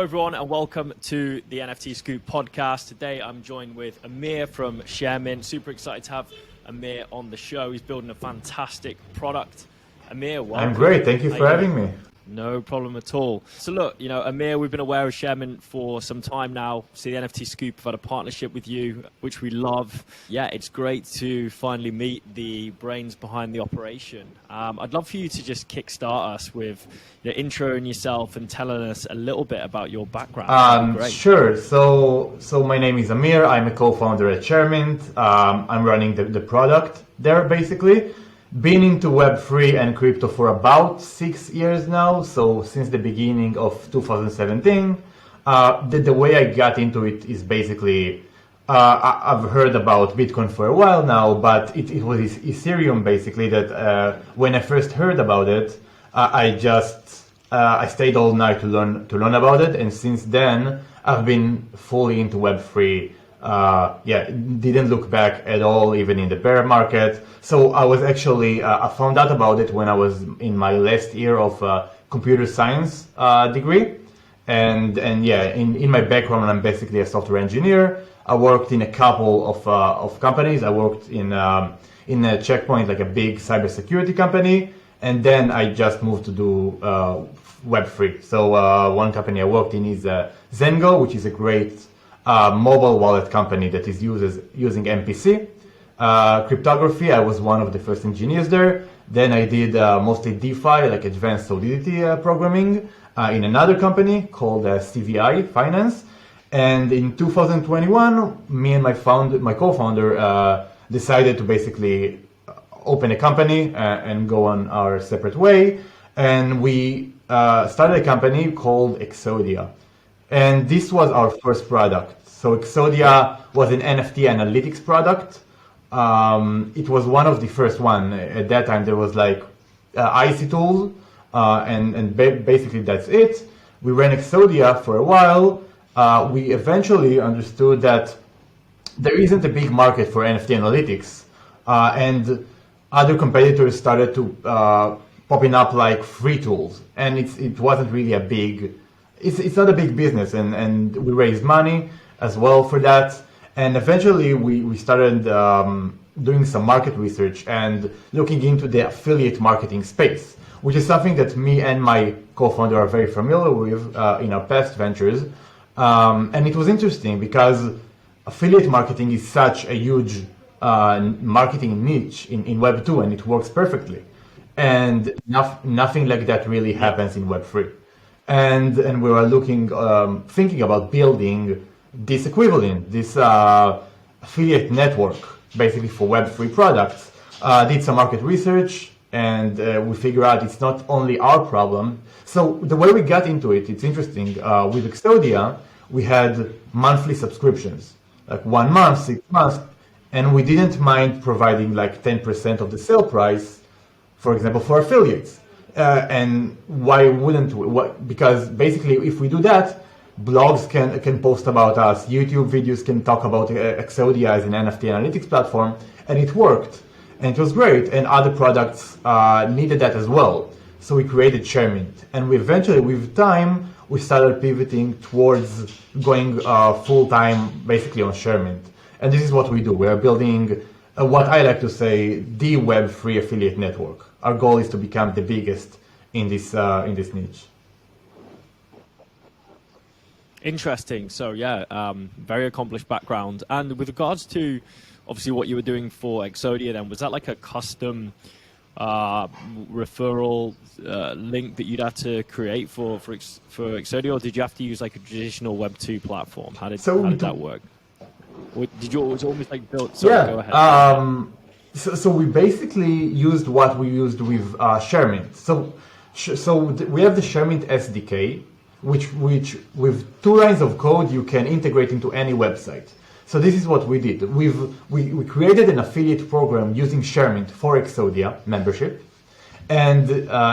everyone, and welcome to the NFT Scoop podcast. Today I'm joined with Amir from Sharemint. Super excited to have Amir on the show. He's building a fantastic product. Amir, welcome. I'm great. Thank you for having me. No problem at all. So look, Amir, we've been aware of Sharemint for some time now. So the NFT Scoop have had a partnership with you, which we love. Yeah, it's great to finally meet the brains behind the operation. I'd love for you to just kickstart us with introing yourself and telling us a little bit about your background. Sure. So my name is Amir. I'm a co-founder at Sharemint. I'm running the product there, basically. Been into Web3 and crypto for about 6 years now, so since the beginning of 2017. The way I got into it is basically, I've heard about Bitcoin for a while now, but it was Ethereum basically that when I first heard about it, I stayed all night to learn about it, and since then I've been fully into Web3. Didn't look back at all, even in the bear market. So I was actually, I found out about it when I was in my last year of computer science degree. And in my background, I'm basically a software engineer. I worked in a couple of companies. I worked in a Checkpoint, like a big cybersecurity company. And then I just moved to do Web3. So one company I worked in is Zengo, which is a great mobile wallet company that is using MPC. Cryptography, I was one of the first engineers there. Then I did mostly DeFi, like advanced solidity programming, in another company called CVI Finance. And in 2021, me and my co-founder decided to basically open a company and go on our separate way. And we started a company called Exodia. And this was our first product. So Exodia was an NFT analytics product. It was one of the first one. At that time, there was like IC tools, and basically that's it. We ran Exodia for a while. We eventually understood that there isn't a big market for NFT analytics, and other competitors started to popping up like free tools, and it wasn't really a big. It's not a big business, and we raised money as well for that. And eventually we started doing some market research and looking into the affiliate marketing space, which is something that me and my co-founder are very familiar with in our past ventures. And it was interesting because affiliate marketing is such a huge marketing niche in Web 2, and it works perfectly. And nothing like that really happens in Web 3. And we were thinking about building this equivalent, this affiliate network, basically for Web3 products. Did some market research, and we figured out it's not only our problem. So the way we got into it, it's interesting. With Exodia, we had monthly subscriptions, like 1 month, 6 months, and we didn't mind providing like 10% of the sale price, for example, for affiliates. And why wouldn't we? Because basically, if we do that, blogs can post about us, YouTube videos can talk about Exodia as an NFT analytics platform, and it worked, and it was great. And other products needed that as well. So we created Sharemint, and we eventually, with time, we started pivoting towards going full time, basically on Sharemint. And this is what we do. We are building what I like to say, the Web3 affiliate network. Our goal is to become the biggest in this niche. Interesting. So very accomplished background. And with regards to obviously what you were doing for Exodia, then was that like a custom referral link that you'd have to create for Exodia, or did you have to use like a traditional Web 2 platform? How did that work? Or did you always like build? Sorry, go ahead. So we basically used what we used with Sharemint. So we have the Sharemint SDK, which with 2 lines of code you can integrate into any website. So this is what we did. We created an affiliate program using Sharemint for Exodia membership, and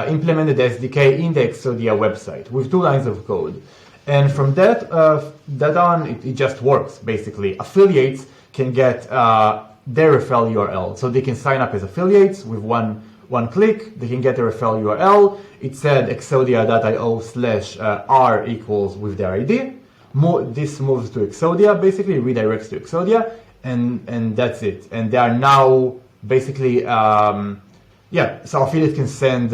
implemented the SDK in the Exodia website with 2 lines of code. And from that on, it just works basically. Affiliates can get their referral URL, so they can sign up as affiliates with one one click, they can get a referral URL. It said exodia.io/r equals with their ID. This moves to Exodia, basically redirects to Exodia, and that's it. And they are now basically, so affiliates can send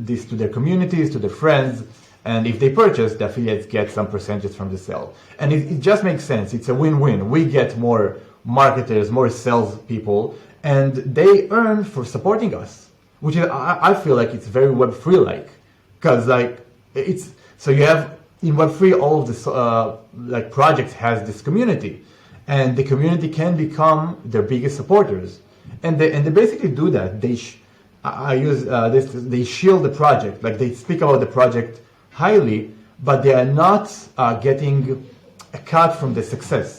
this to their communities, to their friends, and if they purchase, the affiliates get some percentage from the sale. And it just makes sense. It's a win-win. We get more marketers, more sales people, and they earn for supporting us, which is, I feel like it's very Web3 like, because so you have in Web3 all of this projects has this community, and the community can become their biggest supporters, and they basically do that. They shield the project, like they speak about the project highly, but they are not getting a cut from the success.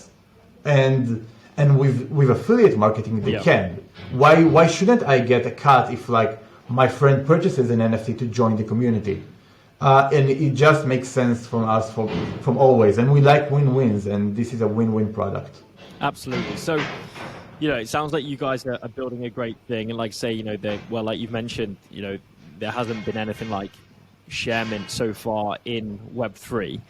And with affiliate marketing, they can. Why shouldn't I get a cut if like my friend purchases an NFT to join the community? And it just makes sense from us from always. And we like win-wins, and this is a win-win product. Absolutely. So, it sounds like you guys are building a great thing. And like say, like you've mentioned, there hasn't been anything like Sharemint so far in Web3.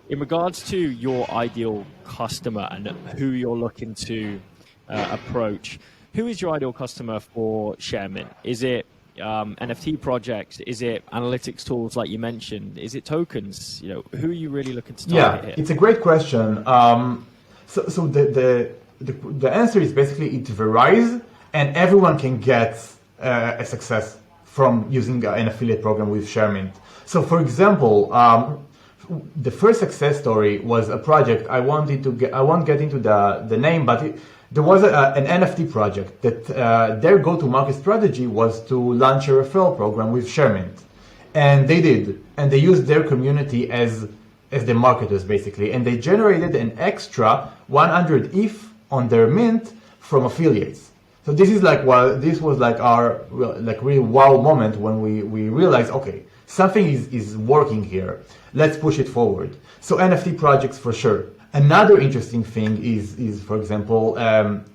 In regards to your ideal customer and who you're looking to approach, who is your ideal customer for Sharemint? Is it NFT projects? Is it analytics tools like you mentioned? Is it tokens? Who are you really looking to target here? It's a great question. So the answer is basically it varies, and everyone can get a success from using an affiliate program with Sharemint. So for example, the first success story was a project I won't get into the name, but there was an NFT project that their go-to-market strategy was to launch a referral program with Sharemint. And they did. And they used their community as the marketers, basically. And they generated an extra 100 ETH on their mint from affiliates. So this is this was our really wow moment when we realized, okay, something is working here. Let's push it forward. So NFT projects for sure. Another interesting thing is for example,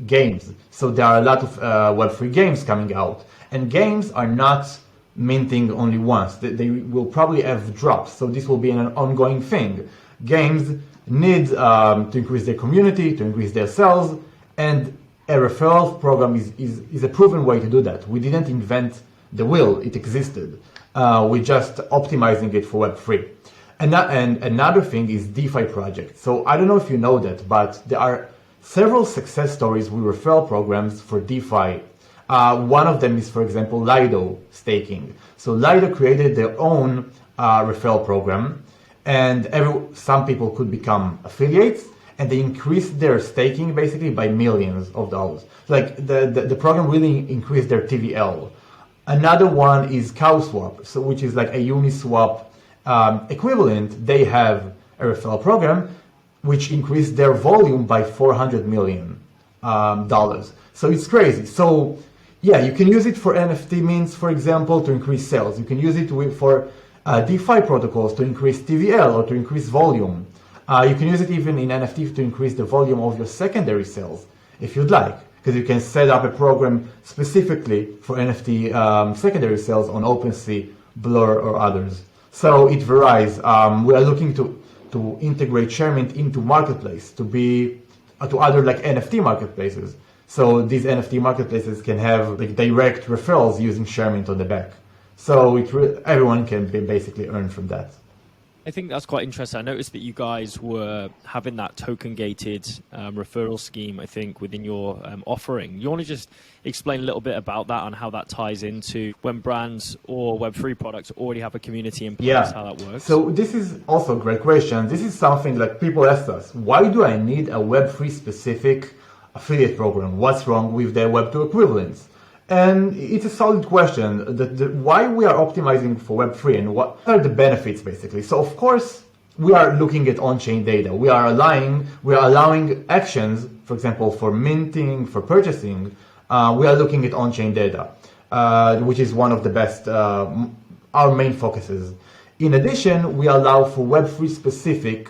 games. So there are a lot of Web3 games coming out, and games are not minting only once. They will probably have drops. So this will be an ongoing thing. Games need to increase their community, to increase their sales, and a referral program is a proven way to do that. We didn't invent the wheel, it existed. We're just optimizing it for Web3. And another thing is DeFi projects. So I don't know if you know that, but there are several success stories with referral programs for DeFi. One of them is, for example, Lido staking. So Lido created their own referral program, and some people could become affiliates, and they increased their staking basically by millions of dollars. Like the program really increased their TVL. Another one is CowSwap, which is like a Uniswap equivalent. They have a referral program which increased their volume by $400 million. So it's crazy. So yeah, you can use it for NFT mints, for example, to increase sales. You can use it for DeFi protocols to increase TVL or to increase volume. You can use it even in NFT to increase the volume of your secondary sales, if you'd like, because you can set up a program specifically for NFT secondary sales on OpenSea, Blur, or others. So it varies. We are looking to integrate Sharemint into marketplace to other like NFT marketplaces. So these NFT marketplaces can have like direct referrals using Sharemint on the back. So everyone can basically earn from that. I think that's quite interesting. I noticed that you guys were having that token-gated referral scheme, I think, within your offering. You want to just explain a little bit about that and how that ties into when brands or Web3 products already have a community in place, how that works? So this is also a great question. This is something like people ask us, why do I need a Web3 specific affiliate program? What's wrong with the Web2 equivalents? And it's a solid question. Why we are optimizing for Web3 and what are the benefits, basically. So of course, we are looking at on-chain data. We are allowing actions, for example, for minting, for purchasing. We are looking at on-chain data, which is one of the best, our main focuses. In addition, we allow for Web3 specific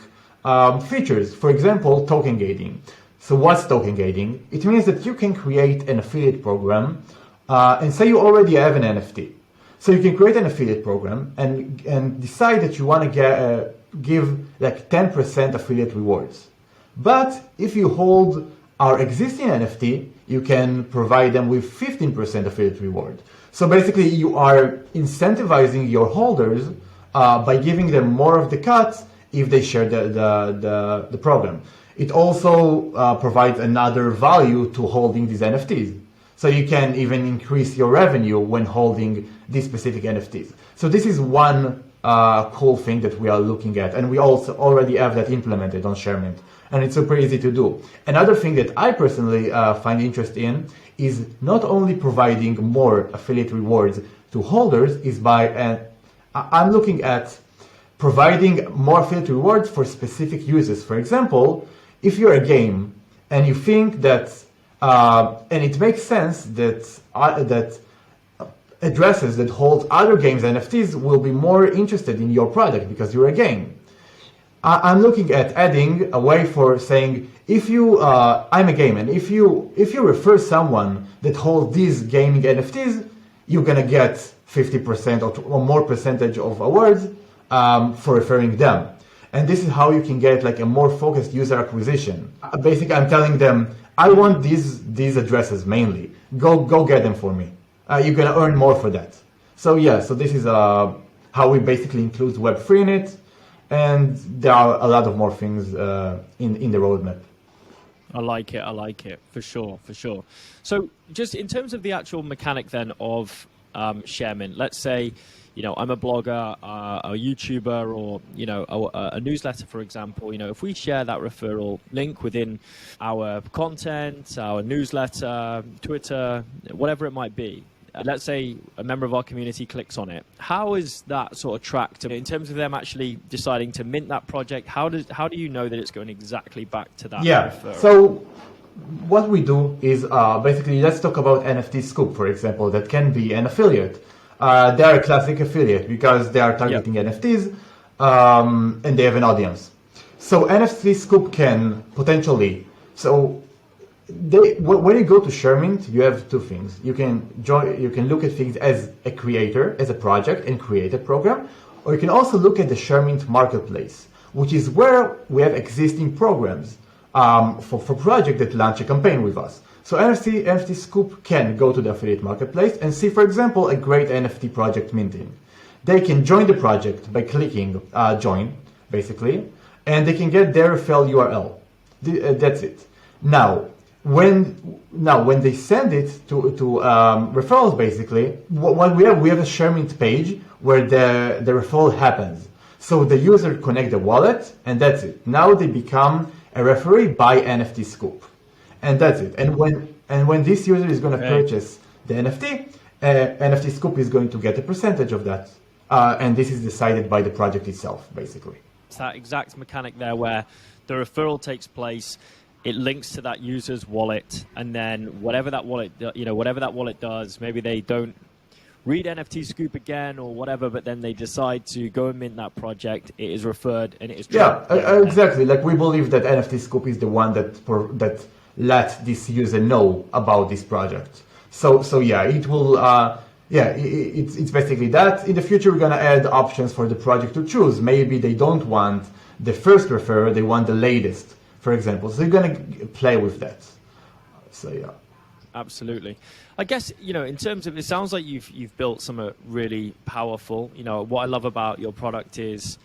features. For example, token gating. So what's token gating? It means that you can create an affiliate program and say you already have an NFT. So you can create an affiliate program and decide that you want to give like 10% affiliate rewards. But if you hold our existing NFT, you can provide them with 15% affiliate reward. So basically you are incentivizing your holders by giving them more of the cut if they share the program. It also provides another value to holding these NFTs. So you can even increase your revenue when holding these specific NFTs. So this is one cool thing that we are looking at, and we also already have that implemented on Sharemint, and it's super easy to do. Another thing that I personally find interest in is not only providing more affiliate rewards to holders, is by I'm looking at providing more affiliate rewards for specific users. For example, if you're a game and you think that and it makes sense that addresses that hold other games NFTs will be more interested in your product because you're a game. I'm looking at adding a way for saying, if you, I'm a game, and if you refer someone that holds these gaming NFTs, you're gonna get 50% or more percentage of awards for referring them. And this is how you can get like a more focused user acquisition. Basically, I'm telling them, I want these addresses mainly. Go get them for me. You're gonna earn more for that. So yeah, so this is how we basically include Web3 in it, and there are a lot of more things in the roadmap. I like it, for sure. So just in terms of the actual mechanic then of Sharemint, let's say, you know, I'm a blogger, a YouTuber, or, you know, a newsletter, for example. You know, if we share that referral link within our content, our newsletter, Twitter, whatever it might be, let's say a member of our community clicks on it. How is that sort of tracked in terms of them actually deciding to mint that project? How do you know that it's going exactly back to that referral? So what we do is basically, let's talk about NFT Scoop, for example, that can be an affiliate. They're a classic affiliate because they are targeting NFTs and they have an audience. So NFT Scoop can potentially, when you go to Sharemint, you have two things. You can look at things as a creator, as a project, and create a program, or you can also look at the Sharemint marketplace, which is where we have existing programs for projects that launch a campaign with us. So NFT Scoop can go to the affiliate marketplace and see, for example, a great NFT project minting. They can join the project by clicking join, basically, and they can get their referral URL. That's it. Now, when they send it to referrals, basically, what we have a Sharemint page where the referral happens. So the user connect the wallet, and that's it. Now they become a referee by NFT Scoop. And that's it. And when this user is going to purchase the NFT, NFT Scoop is going to get a percentage of that. And this is decided by the project itself, basically. It's that exact mechanic there where the referral takes place, it links to that user's wallet, and then whatever that wallet does, maybe they don't read NFT Scoop again or whatever, but then they decide to go and mint that project. It is referred and it is tracked. Exactly. Like, we believe that NFT Scoop is the one that let this user know about this project. So yeah, it will. It's basically that. In the future, we're gonna add options for the project to choose. Maybe they don't want the first referrer; they want the latest, for example. So you're gonna play with that. So yeah. Absolutely. I guess, you know, in terms of, it sounds like you've built some really powerful. You know, what I love about your product is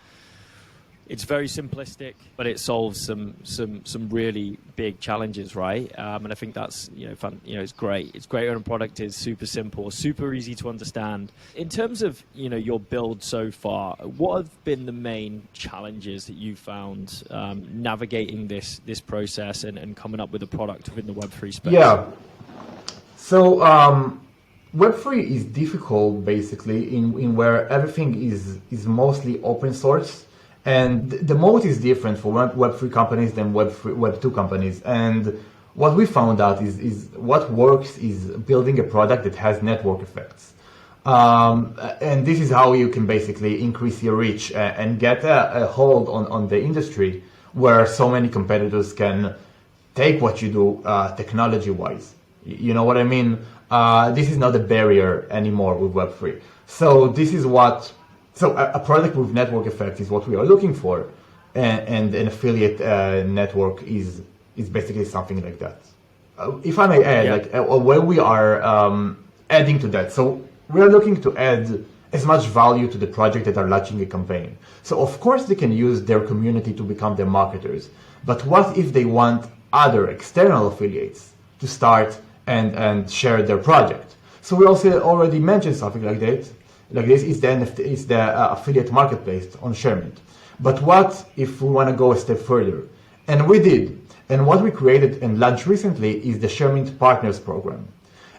it's very simplistic, but it solves some really big challenges, right? And I think that's, you know, fun. You know, it's great. It's great when a product is super simple, super easy to understand. In terms of, you know, your build so far, what have been the main challenges that you found navigating this process and coming up with a product within the Web3 space? Yeah. So Web3 is difficult, basically, in where everything is mostly open source. And the mode is different for Web3 companies than Web2 companies. And what we found out is what works is building a product that has network effects. And this is how you can basically increase your reach and get a hold on the industry where so many competitors can take what you do technology-wise. You know what I mean? this is not a barrier anymore with Web3. So this is what, so a product with network effects is what we are looking for, and an affiliate network is basically something like that. If I may add, where we are adding to that. So we are looking to add as much value to the project that are launching a campaign. So of course they can use their community to become their marketers. But what if they want other external affiliates to start and share their project? So we also already mentioned something like that. Like this is the NFT, is the affiliate marketplace on Sharemint. But what if we want to go a step further? And we did. And what we created and launched recently is the Sharemint Partners Program.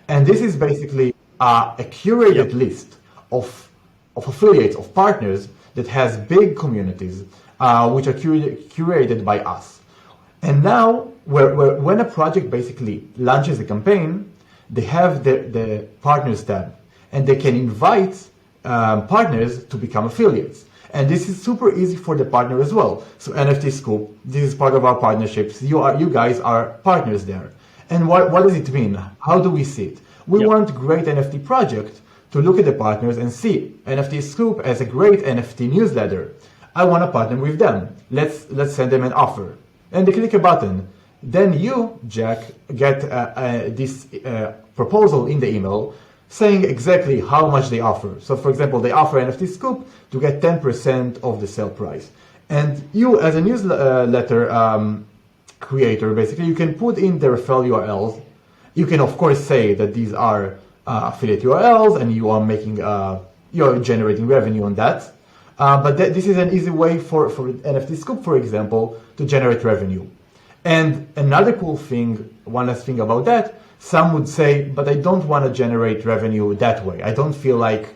And this is basically a curated list of affiliates, of partners that has big communities, which are curated by us. And now, when a project basically launches a campaign, they have the partners tab, and they can invite partners to become affiliates. And this is super easy for the partner as well. So NFT Scoop, this is part of our partnerships. You guys are partners there. And what does it mean? How do we see it? We want great NFT project to look at the partners and see NFT Scoop as a great NFT newsletter. I want to partner with them. Let's send them an offer. And they click a button. Then you, Jack, get this proposal in the email saying exactly how much they offer. So for example, they offer NFT Scoop to get 10% of the sale price. And you, as a newsletter creator, basically, you can put in the referral URLs. You can, of course, say that these are affiliate URLs and you are making, you're generating revenue on that. But this is an easy way for NFT Scoop, for example, to generate revenue. And another cool thing, one last thing about that, some would say, but I don't want to generate revenue that way. I feel like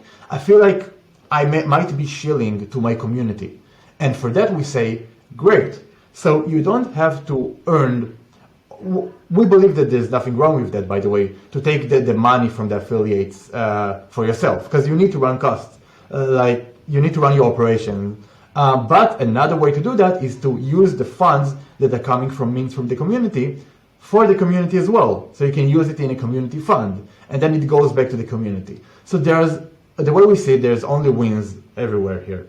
I might be shilling to my community. And for that we say, great. So you don't have to earn, we believe that there's nothing wrong with that, by the way, to take the money from the affiliates for yourself, because you need to run costs, you need to run your operation. But another way to do that is to use the funds that are coming from means from the community for the community as well. So you can use it in a community fund, and then it goes back to the community. So the way we see it, there's only wins everywhere here.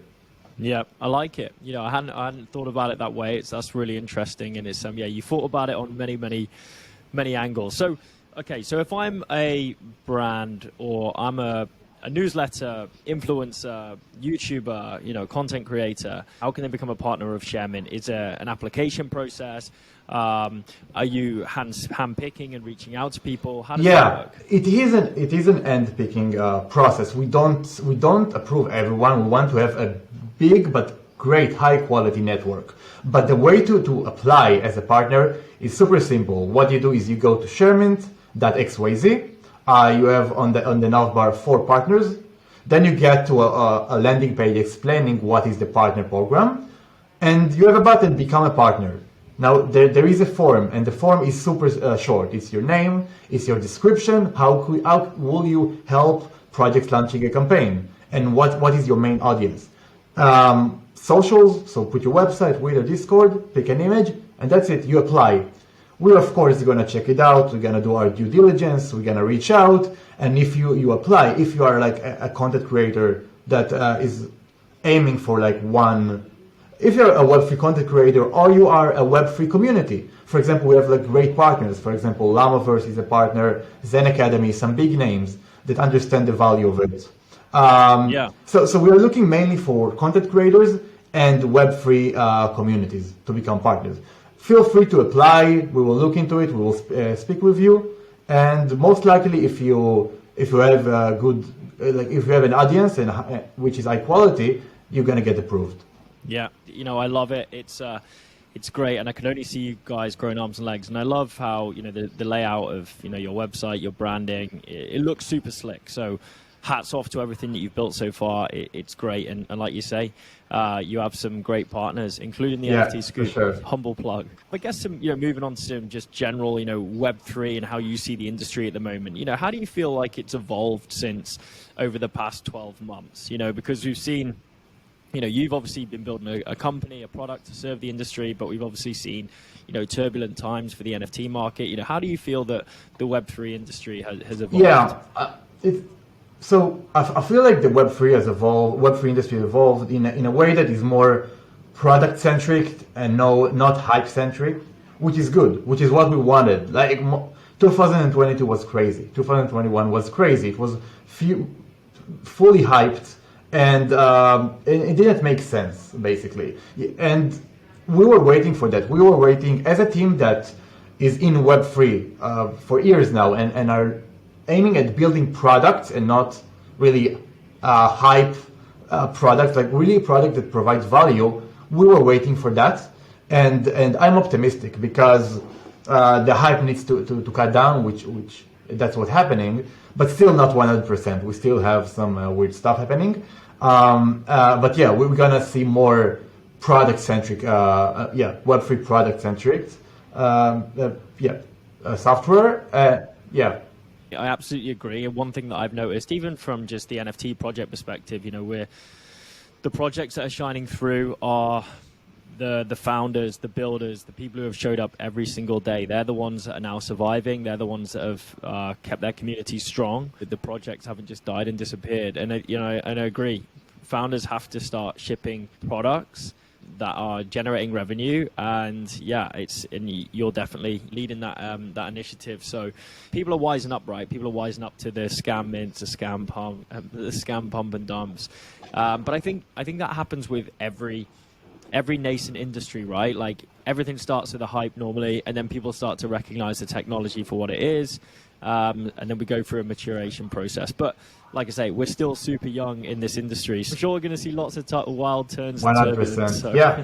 Yeah, I like it. You know, I hadn't thought about it that way. That's really interesting, and it's you thought about it on many angles. So, okay, so if I'm a brand or I'm a newsletter, influencer, YouTuber, content creator, how can they become a partner of Sharemint? Is there an application process? Are you hand-picking and reaching out to people? How does that work? It is an hand-picking process. We don't approve everyone. We want to have a big but great high-quality network. But the way to apply as a partner is super simple. What you do is you go to sharemint.xyz. You have on the navbar 4 partners. Then you get to a landing page explaining what is the partner program, and you have a button, become a partner. Now there is a form, and the form is super short. It's your name, it's your description, how will you help projects launching a campaign, and what is your main audience. Socials, so put your website, Twitter, Discord, pick an image, and that's it, you apply. We're of course going to check it out, we're going to do our due diligence, we're going to reach out, and if you apply, if you are like a content creator that is aiming for if you're a Web3 content creator or you are a Web3 community, for example, we have great partners, for example, Llamaverse is a partner, Zen Academy, some big names that understand the value of it. So we are looking mainly for content creators and Web3 communities to become partners. Feel free to apply. We will look into it. We will speak with you, and most likely, if you have a good, if you have an audience and which is high quality, you're gonna get approved. Yeah, I love it. It's great, and I can only see you guys growing arms and legs. And I love how the layout of your website, your branding. It looks super slick. So hats off to everything that you've built so far. It's great, and like you say, you have some great partners, including the NFT Scoop. Sure. Humble plug. I guess moving on to some just general, Web3 and how you see the industry at the moment. How do you feel like it's evolved since over the past 12 months? Because we've seen you've obviously been building a company, a product to serve the industry, but we've obviously seen, turbulent times for the NFT market. How do you feel that the Web3 industry has evolved? Yeah, so I feel like the Web3 has evolved. Web3 industry has evolved in a way that is more product centric and not hype centric, which is good, which is what we wanted. Like 2022 was crazy. 2021 was crazy. It was fully hyped, and it didn't make sense basically. And we were waiting for that. We were waiting as a team that is in Web3 for years now, and are aiming at building products and not really hype products, like really a product that provides value. We were waiting for that, and I'm optimistic because the hype needs to cut down, which that's what's happening, but still not 100%. We still have some weird stuff happening, but yeah, we're gonna see more product centric, Web3 product centric, software, yeah. I absolutely agree. And one thing that I've noticed, even from just the NFT project perspective, the projects that are shining through are the founders, the builders, the people who have showed up every single day. They're the ones that are now surviving. They're the ones that have kept their community strong. The projects haven't just died and disappeared. And I agree. Founders have to start shipping products that are generating revenue, and you're definitely leading that initiative. So people are wising up, right? People are wising up to the scam mints, the scam pump and dumps. But I think that happens with every nascent industry, right? Like everything starts with a hype normally, and then people start to recognize the technology for what it is, and then we go through a maturation process. But like I say, we're still super young in this industry. So I'm sure we're going to see lots of wild turns. 100%. So. Yeah,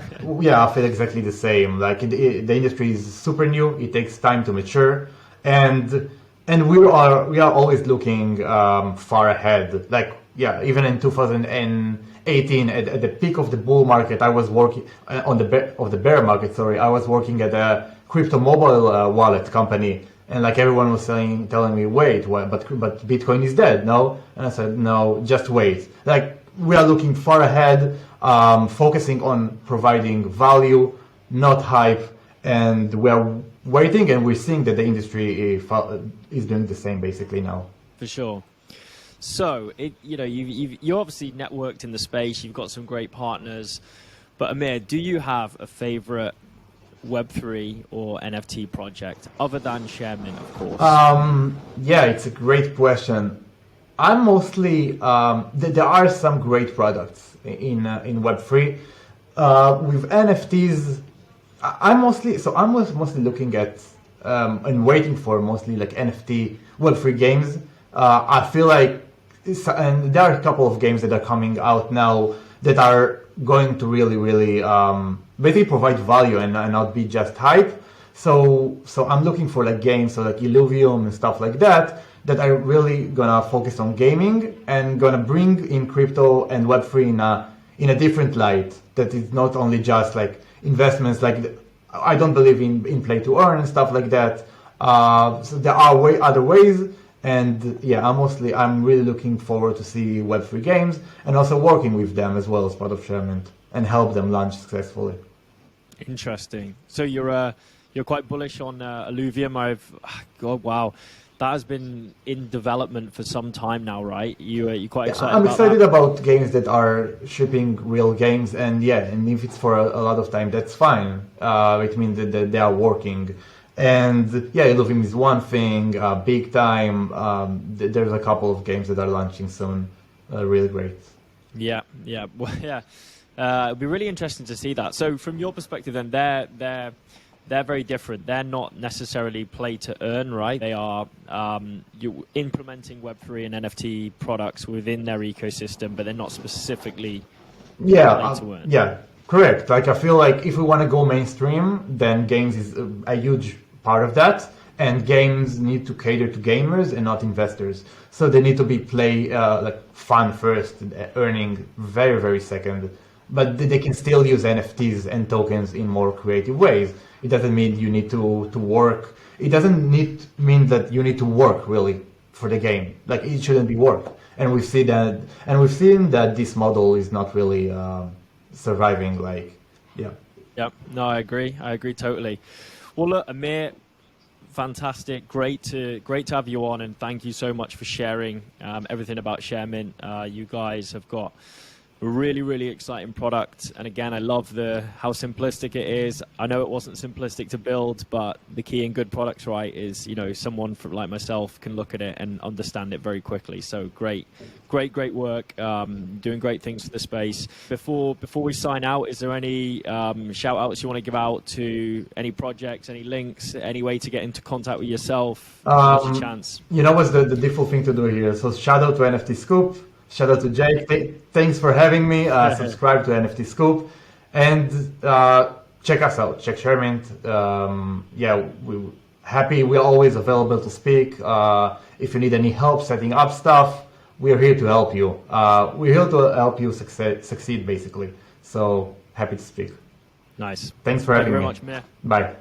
I feel exactly the same. Like the industry is super new. It takes time to mature, and we are always looking far ahead. Like even in 2018, at the peak of the bull market, I was working on the bear market. Sorry, I was working at a crypto mobile wallet company. And like everyone was telling me, wait, what? But Bitcoin is dead, no? And I said, no, just wait. Like we are looking far ahead, focusing on providing value, not hype, and we are waiting, and we're seeing that the industry is doing the same basically now. For sure. So you're obviously networked in the space. You've got some great partners, but Amir, do you have a favorite Web3 or NFT project other than Sharemint, of course? Yeah, it's a great question. I'm mostly there are some great products in Web3 with NFTs. I'm mostly looking at and waiting for mostly like NFT Web3 games. I feel like and there are a couple of games that are coming out now that are going to really basically provide value and not be just hype. So I'm looking for like games, so like Illuvium and stuff like that are really gonna focus on gaming and gonna bring in crypto and Web3 in a different light. That is not only just like investments. Like I don't believe in play to earn and stuff like that. So there are other ways. And yeah, I'm really looking forward to see Web3 games and also working with them as well as part of Sharemint and help them launch successfully. Interesting. So you're quite bullish on Illuvium. Wow, that has been in development for some time now, right? You're quite excited. I'm excited about games that are shipping real games, and if it's for a lot of time, that's fine. It means that they are working. And Illuvium is one thing, big time. There's a couple of games that are launching soon, really great. It'd be really interesting to see that. So from your perspective, then they're very different. They're not necessarily play to earn, right? They are implementing Web3 and NFT products within their ecosystem, but they're not specifically play to earn. Yeah, correct. Like I feel like if we want to go mainstream, then games is a huge part of that, and games need to cater to gamers and not investors. So they need to be like fun first, earning very, very second. But they can still use NFTs and tokens in more creative ways. It doesn't mean you need to work. It doesn't mean that you need to work really for the game. Like it shouldn't be work. and we've seen that this model is not really surviving. Like, yeah. Yep. No, I agree. I agree totally. Well, look, Amir, fantastic. Great to have you on, and thank you so much for sharing everything about Sharemint. You guys have got a really, really exciting product, and again, I love how simplistic it is. I know it wasn't simplistic to build, but the key in good products, right, is someone like myself can look at it and understand it very quickly. So great work, doing great things for the space. Before we sign out, is there any shout outs you want to give out to any projects, any links, any way to get into contact with yourself? Now's your chance. You know what's the default thing to do here? So shout out to NFT Scoop. Shout out to Jake. Thanks for having me. Subscribe to NFT Scoop, and check us out. Check Sharemint. Yeah, we're always available to speak. If you need any help setting up stuff, we're here to help you. We're here to help you succeed, basically. So happy to speak. Nice. Thanks for having me. Thank you very much, Amir. Bye.